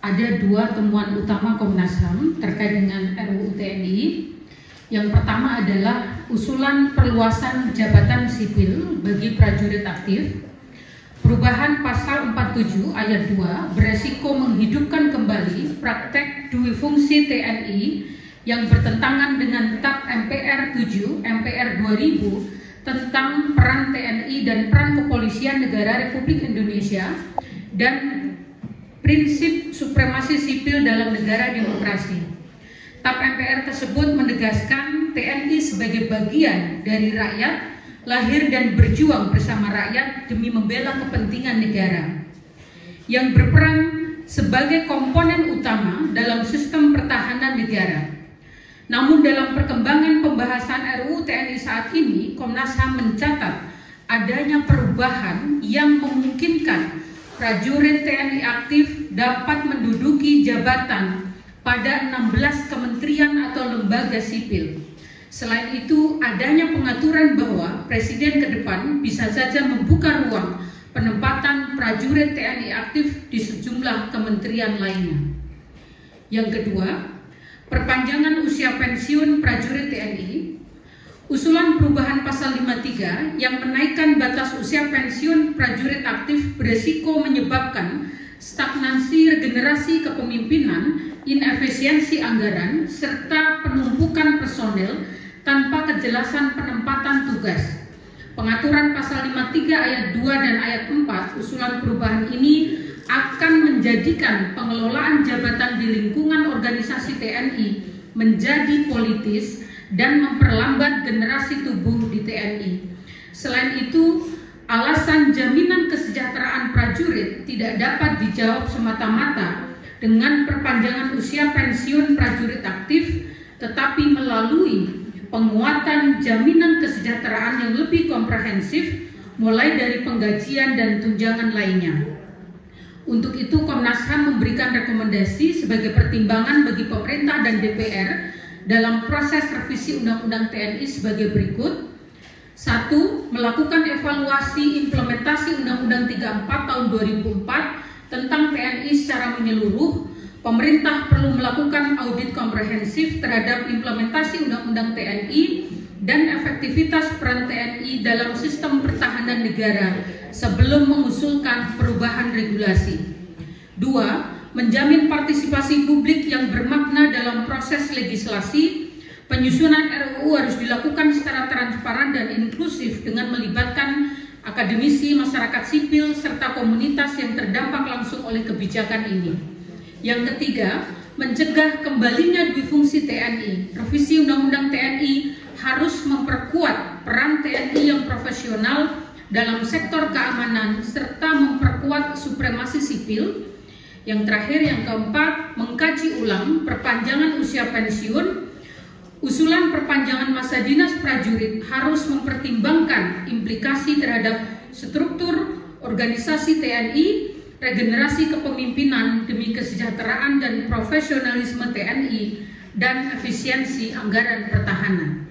ada dua temuan utama Komnas HAM terkait dengan RUU TNI. Yang pertama adalah usulan perluasan jabatan sipil bagi prajurit aktif. Perubahan pasal 47 ayat 2 beresiko menghidupkan kembali praktek dui fungsi TNI yang bertentangan dengan TAP MPR 7 MPR 2000 tentang peran TNI dan peran kepolisian negara Republik Indonesia dan prinsip supremasi sipil dalam negara demokrasi. TAP MPR tersebut menegaskan TNI sebagai bagian dari rakyat, lahir dan berjuang bersama rakyat demi membela kepentingan negara, yang berperan sebagai komponen utama dalam sistem pertahanan negara. Namun dalam perkembangan pembahasan RUU TNI saat ini, Komnas HAM mencatat adanya perubahan yang memungkinkan prajurit TNI aktif dapat menduduki jabatan pada 16 kementerian atau lembaga sipil. Selain itu, adanya pengaturan bahwa Presiden ke depan bisa saja membuka ruang penempatan prajurit TNI aktif di sejumlah kementerian lainnya. Yang kedua, perpanjangan usia pensiun prajurit TNI. Usulan perubahan pasal 53 yang menaikkan batas usia pensiun prajurit aktif beresiko menyebabkan stagnasi regenerasi kepemimpinan, inefisiensi anggaran, serta penumpukan personel tanpa kejelasan penempatan tugas. Pengaturan pasal 53 ayat 2 dan ayat 4 usulan perubahan ini akan menjadikan pengelolaan jabatan di lingkungan organisasi TNI menjadi politis dan memperlambat generasi tubuh di TNI. Selain itu, alasan jaminan kesejahteraan prajurit tidak dapat dijawab semata-mata dengan perpanjangan usia pensiun prajurit aktif, tetapi melalui penguatan jaminan kesejahteraan yang lebih komprehensif, mulai dari penggajian dan tunjangan lainnya. Untuk itu, Komnas HAM memberikan rekomendasi sebagai pertimbangan bagi pemerintah dan DPR dalam proses revisi Undang-Undang TNI sebagai berikut. 1. Melakukan evaluasi implementasi Undang-Undang 34 tahun 2004 tentang TNI secara menyeluruh. Pemerintah perlu melakukan audit komprehensif terhadap implementasi Undang-Undang TNI dan efektivitas peran TNI dalam sistem pertahanan negara sebelum mengusulkan perubahan regulasi. 2. Menjamin partisipasi publik yang bermakna dalam proses legislasi. Penyusunan RUU harus dilakukan secara transparan dan inklusif dengan melibatkan akademisi, masyarakat sipil, serta komunitas yang terdampak langsung oleh kebijakan ini. Yang ketiga, mencegah kembalinya difungsi TNI. Revisi Undang-Undang TNI harus memperkuat peran TNI yang profesional dalam sektor keamanan serta memperkuat supremasi sipil. Yang terakhir, yang keempat, mengkaji ulang perpanjangan usia pensiun. Usulan perpanjangan masa dinas prajurit harus mempertimbangkan implikasi terhadap struktur organisasi TNI, regenerasi kepemimpinan demi kesejahteraan dan profesionalisme TNI, dan efisiensi anggaran pertahanan.